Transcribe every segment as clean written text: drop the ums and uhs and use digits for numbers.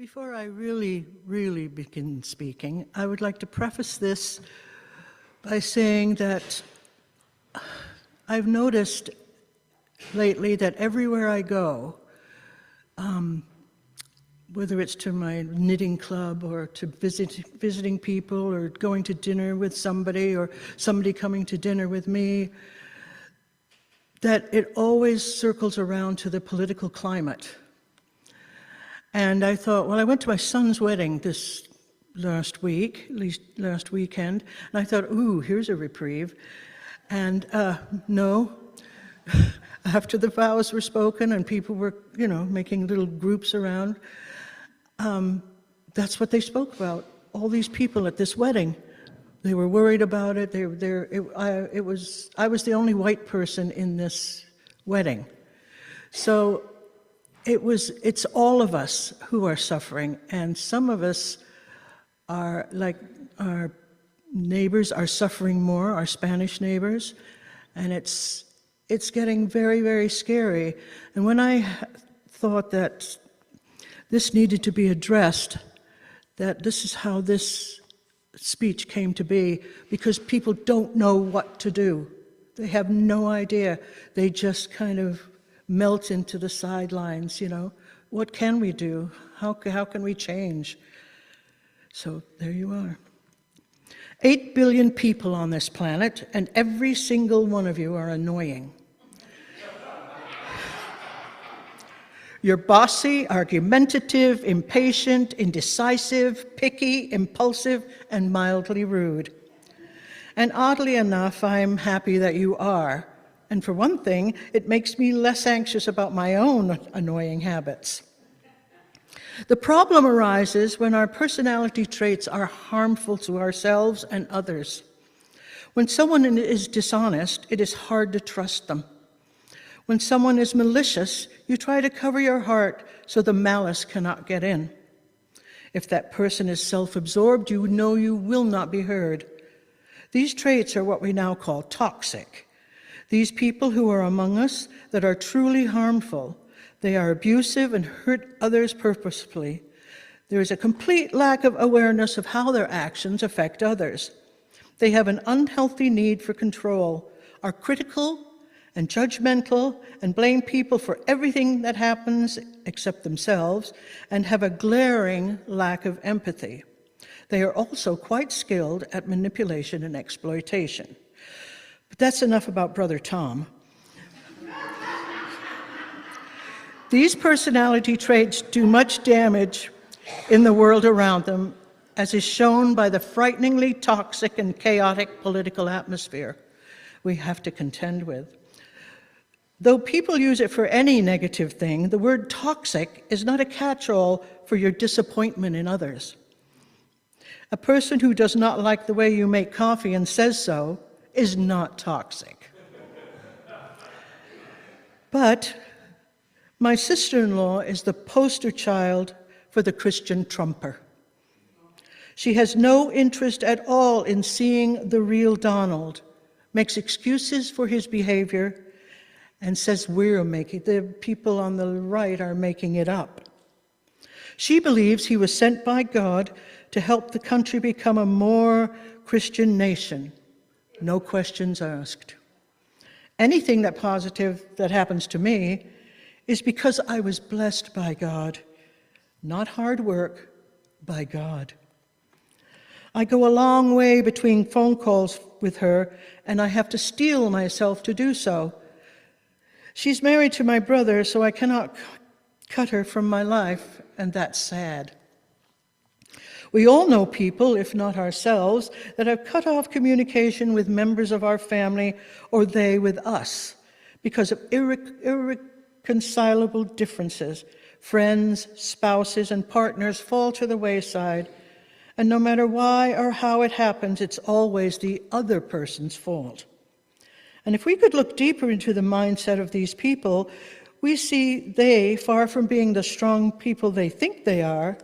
Before I really begin speaking, I would like to preface this by saying that I've noticed lately that everywhere I go, whether it's to my knitting club or to visiting people or going to dinner with somebody or somebody coming to dinner with me, that it always circles around to the political climate. And I thought, well, I went to my son's wedding this last weekend, and I thought, ooh, here's a reprieve. And no, after the vows were spoken and people were, making little groups around, that's what they spoke about. All these people at this wedding, they were worried about it. I was the only white person in this wedding. So it's all of us who are suffering, and some of us are, like our neighbors, are suffering more, our Spanish neighbors, and it's getting very, very scary. And when I thought that this needed to be addressed, that this is how this speech came to be, because people don't know what to do. They have no idea. They just kind of melt into the sidelines, What can we do? How can we change? So there you are. 8 billion people on this planet, and every single one of you are annoying. You're bossy, argumentative, impatient, indecisive, picky, impulsive, and mildly rude. And oddly enough, I'm happy that you are. And for one thing, it makes me less anxious about my own annoying habits. The problem arises when our personality traits are harmful to ourselves and others. When someone is dishonest, it is hard to trust them. When someone is malicious, you try to cover your heart so the malice cannot get in. If that person is self-absorbed, you know you will not be heard. These traits are what we now call toxic. These people who are among us that are truly harmful, they are abusive and hurt others purposefully. There is a complete lack of awareness of how their actions affect others. They have an unhealthy need for control, are critical and judgmental, and blame people for everything that happens except themselves, and have a glaring lack of empathy. They are also quite skilled at manipulation and exploitation. But that's enough about Brother Tom. These personality traits do much damage in the world around them, as is shown by the frighteningly toxic and chaotic political atmosphere we have to contend with. Though people use it for any negative thing, the word toxic is not a catch-all for your disappointment in others. A person who does not like the way you make coffee and says so is not toxic. But my sister-in-law is the poster child for the Christian trumper. She has no interest at all in seeing the real Donald, makes excuses for his behavior, and says the people on the right are making it up. She believes he was sent by God to help the country become a more Christian nation. No questions asked. Anything that positive that happens to me is because I was blessed by God, not hard work, by God. I go a long way between phone calls with her, and I have to steel myself to do so. She's married to my brother, so I cannot cut her from my life, and that's sad. We all know people, if not ourselves, that have cut off communication with members of our family, or they with us, because of irreconcilable differences. Friends, spouses, and partners fall to the wayside, and no matter why or how it happens, it's always the other person's fault. And if we could look deeper into the mindset of these people, we see they, far from being the strong people they think they are,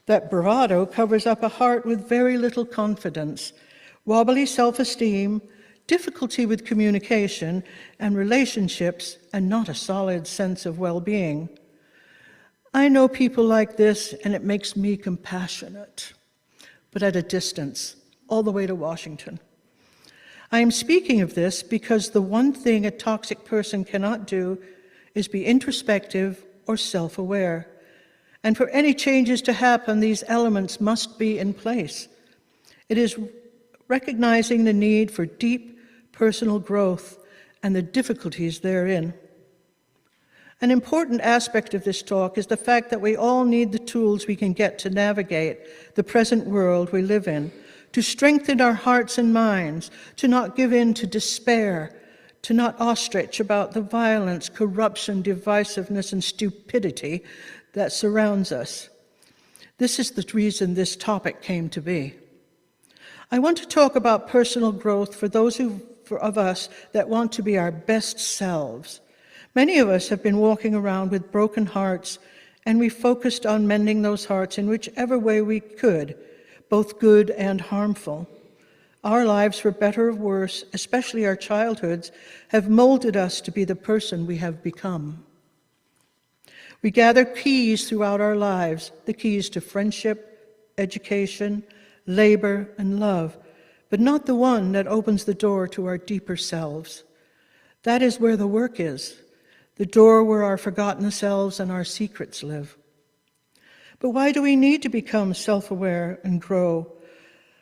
that bravado covers up a heart with very little confidence, wobbly self-esteem, difficulty with communication and relationships, and not a solid sense of well-being. I know people like this, and it makes me compassionate, but at a distance, all the way to Washington. I am speaking of this because the one thing a toxic person cannot do is be introspective or self-aware. And for any changes to happen, these elements must be in place. It is recognizing the need for deep personal growth and the difficulties therein. An important aspect of this talk is the fact that we all need the tools we can get to navigate the present world we live in, to strengthen our hearts and minds, to not give in to despair, to not ostrich about the violence, corruption, divisiveness, and stupidity that surrounds us. This is the reason this topic came to be. I want to talk about personal growth for those of us that want to be our best selves. Many of us have been walking around with broken hearts, and we focused on mending those hearts in whichever way we could, both good and harmful. Our lives, for better or worse, especially our childhoods, have molded us to be the person we have become. We gather keys throughout our lives, the keys to friendship, education, labor, and love, but not the one that opens the door to our deeper selves. That is where the work is, the door where our forgotten selves and our secrets live. But why do we need to become self-aware and grow?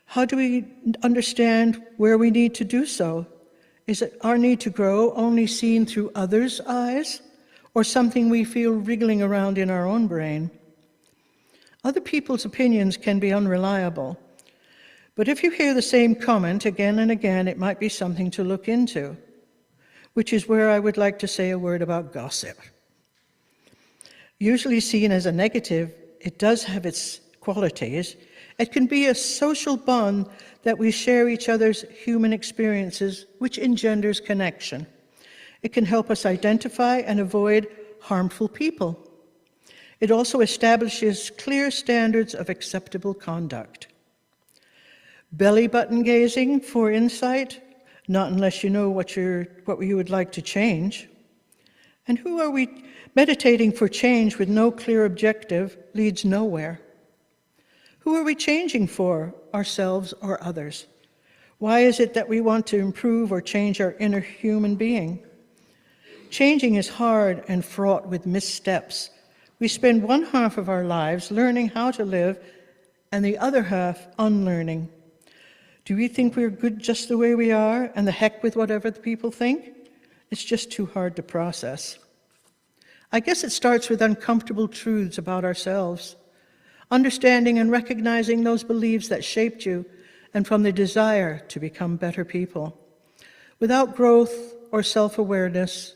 How do we understand where we need to do so? Is it our need to grow only seen through others' eyes, or something we feel wriggling around in our own brain? Other people's opinions can be unreliable, but if you hear the same comment again and again, it might be something to look into, which is where I would like to say a word about gossip. Usually seen as a negative, it does have its qualities. It can be a social bond that we share each other's human experiences, which engenders connection. It can help us identify and avoid harmful people. It also establishes clear standards of acceptable conduct. Belly button gazing for insight, not unless you know what you would like to change. And who are we? Meditating for change with no clear objective leads nowhere. Who are we changing for, ourselves or others? Why is it that we want to improve or change our inner human being? Changing is hard and fraught with missteps. We spend one half of our lives learning how to live and the other half unlearning. Do we think we're good just the way we are and the heck with whatever the people think? It's just too hard to process. I guess it starts with uncomfortable truths about ourselves, understanding and recognizing those beliefs that shaped you, and from the desire to become better people. Without growth or self-awareness,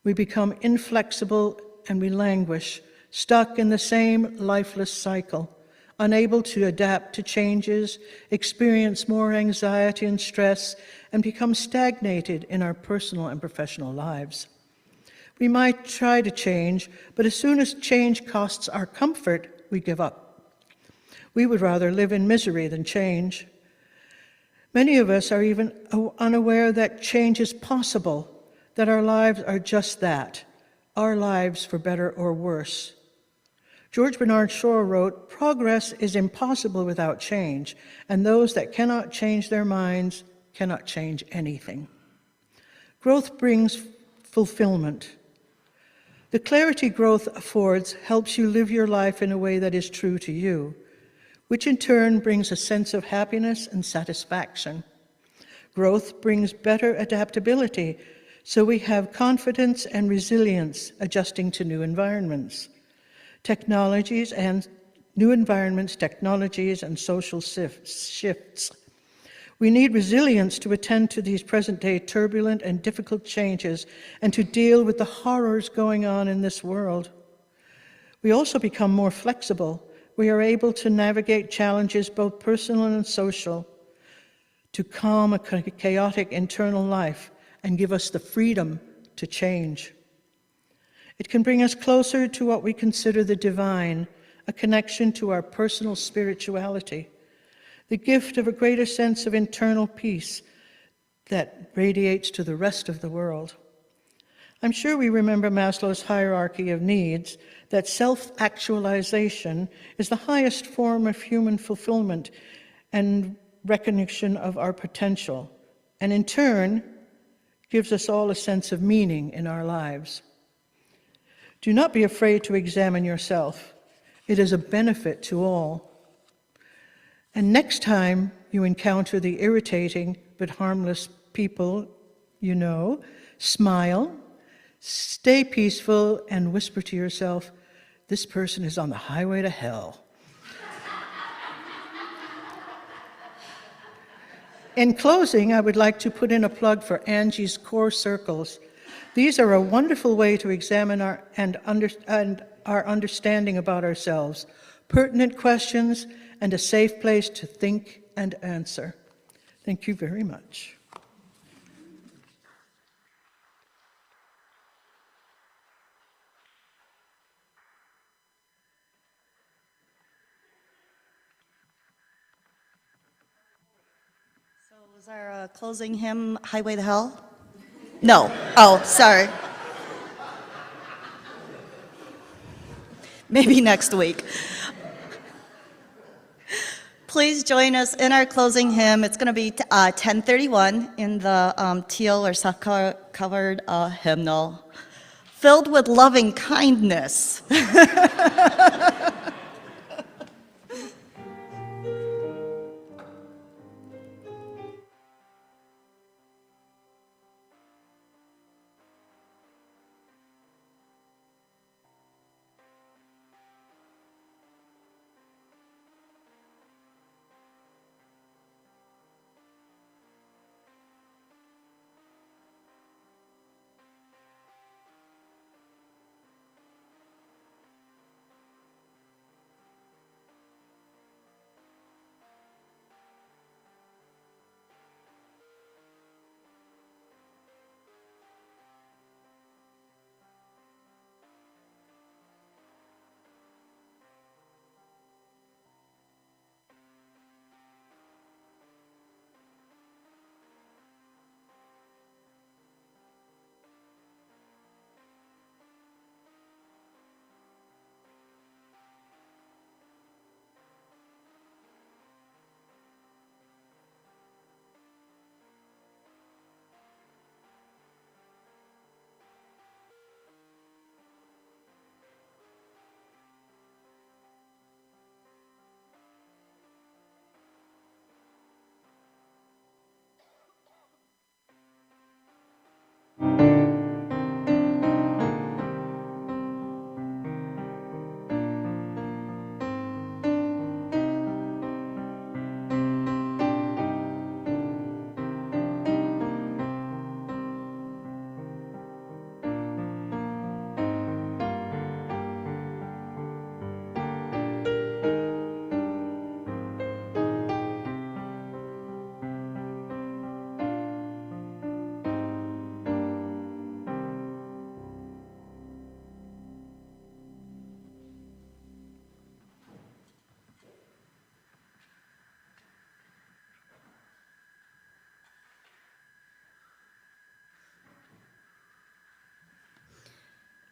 we become inflexible and we languish, stuck in the same lifeless cycle, unable to adapt to changes, experience more anxiety and stress, and become stagnated in our personal and professional lives. We might try to change, but as soon as change costs our comfort, we give up. We would rather live in misery than change. Many of us are even unaware that change is possible, that our lives are just that, our lives for better or worse. George Bernard Shaw wrote, "Progress is impossible without change, and those that cannot change their minds cannot change anything." Growth brings fulfillment. The clarity growth affords helps you live your life in a way that is true to you, which in turn brings a sense of happiness and satisfaction. Growth brings better adaptability, so we have confidence and resilience adjusting to new environments. Technologies and social shifts. We need resilience to attend to these present-day turbulent and difficult changes and to deal with the horrors going on in this world. We also become more flexible. We are able to navigate challenges, both personal and social, to calm a chaotic internal life and give us the freedom to change. It can bring us closer to what we consider the divine, a connection to our personal spirituality, the gift of a greater sense of internal peace that radiates to the rest of the world. I'm sure we remember Maslow's hierarchy of needs, that self-actualization is the highest form of human fulfillment and recognition of our potential, and in turn, gives us all a sense of meaning in our lives. Do not be afraid to examine yourself. It is a benefit to all. And next time you encounter the irritating but harmless people you know, smile, stay peaceful, and whisper to yourself, this person is on the highway to hell. In closing, I would like to put in a plug for Angie's Core Circles. These are a wonderful way to examine our understanding about ourselves, pertinent questions, and a safe place to think and answer. Thank you very much. So was our closing hymn Highway to Hell? No. Oh, sorry. Maybe next week. Please join us in our closing hymn. It's going to be 1031 in the teal or soft-covered hymnal, filled with loving kindness.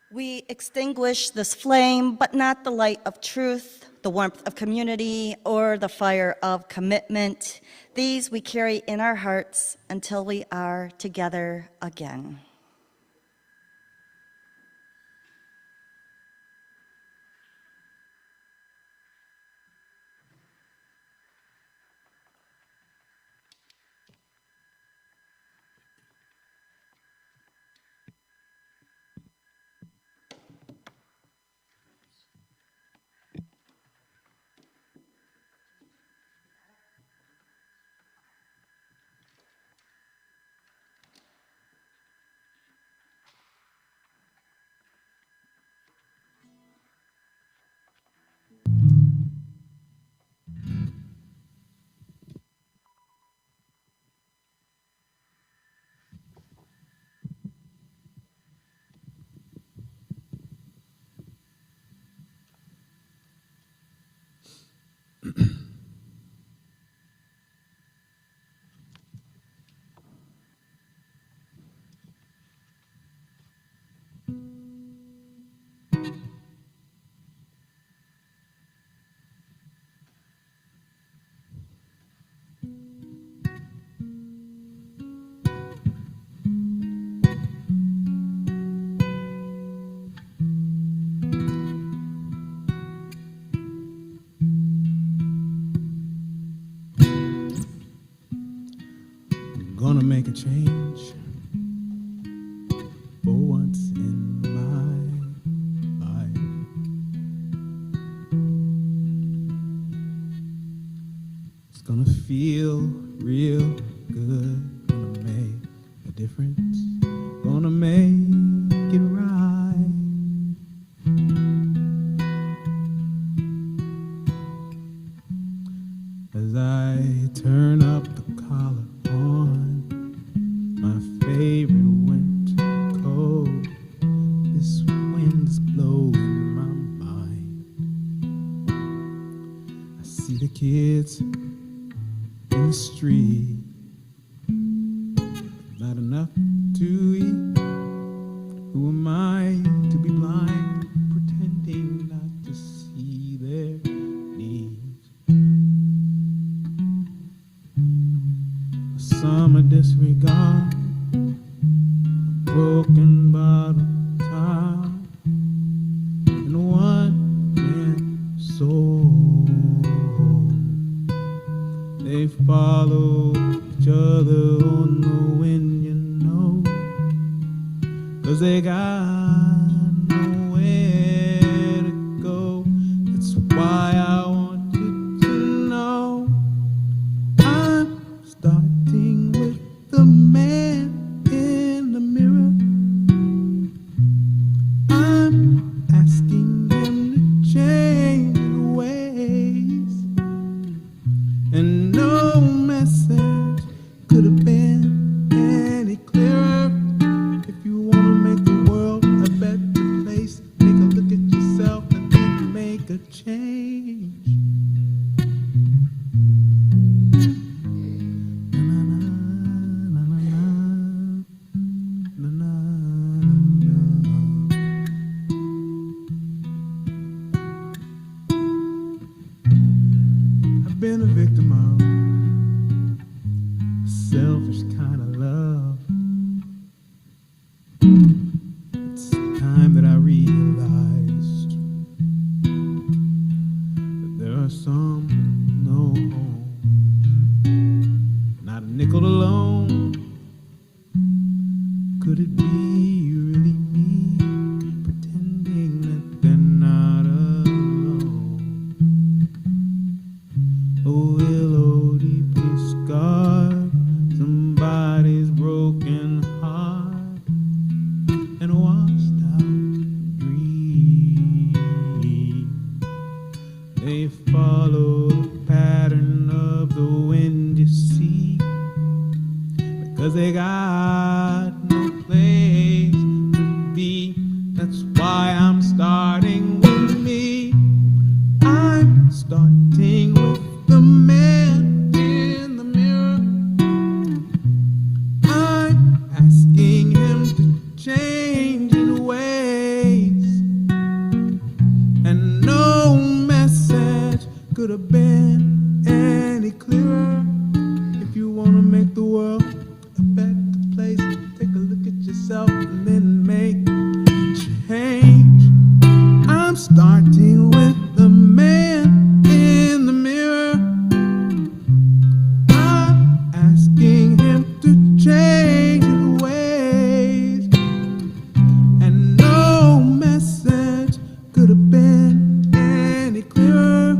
We extinguish this flame, but not the light of truth, the warmth of community, or the fire of commitment. These we carry in our hearts until we are together again. Gonna make a change for once in my life. It's gonna feel real good. Gonna make a difference. Gonna make it right. As I turn up the collar on my favorite winter coat, this wind's blowing my mind. I see the kids in the street, not enough to eat. Who am I to be blind, pretending not to see their needs? A summer disregard, a broken bottle top, and a one-man soul. They follow each other on the wind, you know, 'cause they got nowhere to go. That's why I want you to know I'm starting with the man in the mirror. I'm asking him to change his ways, and no message could have been any clearer. If you want to make the world a better place, take a look at yourself and then make a change. I've been a victim of a selfish kind of love. It's time that I realized that there are some no home, not a nickel alone. Could it be really me, pretending that they're not alone? A willow deeply scarred, somebody's broken heart, and a washed out dream. They follow the pattern of the wind, you see, because they got no place to be. That's why I'm starting with me. I'm starting with the man in the mirror. I'm asking him to change his ways, and no message could have been any clearer. If you want to make the world a better place, take a look at yourself and then make change. I'm starting with the man in the mirror. I'm asking him to change his ways, and no message could have been any clearer.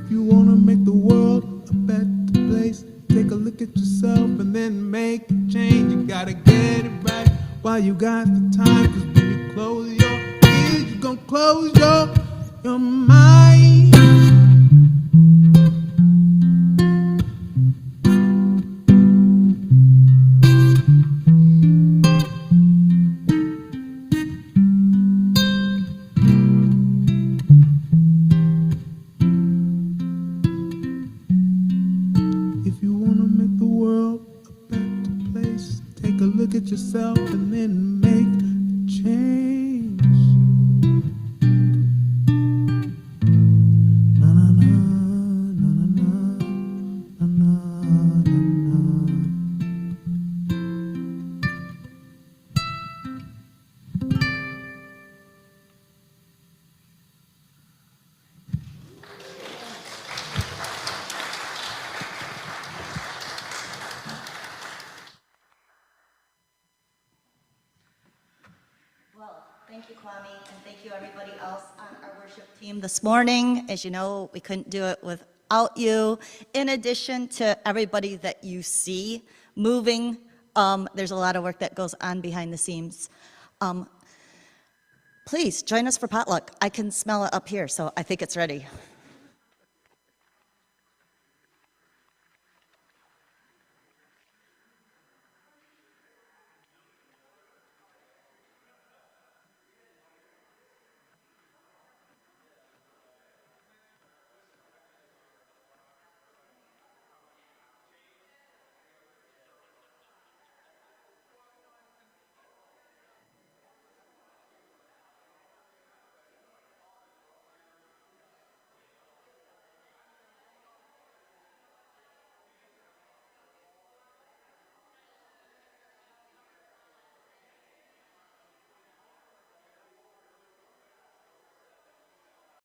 If you want to make the world a better place, take a look at yourself and then make a change. You gotta get it right while you got the time, 'cause when you close your ears, you gon' close your mind. If you wanna make the world a better place, take a look at yourself and then make a change. Na na na na na na na na na na. Thank you, Kwame, and thank you, everybody else on our worship team this morning. As you know, we couldn't do it without you. In addition to everybody that you see moving, there's a lot of work that goes on behind the scenes. Please join us for potluck. I can smell it up here, so I think it's ready.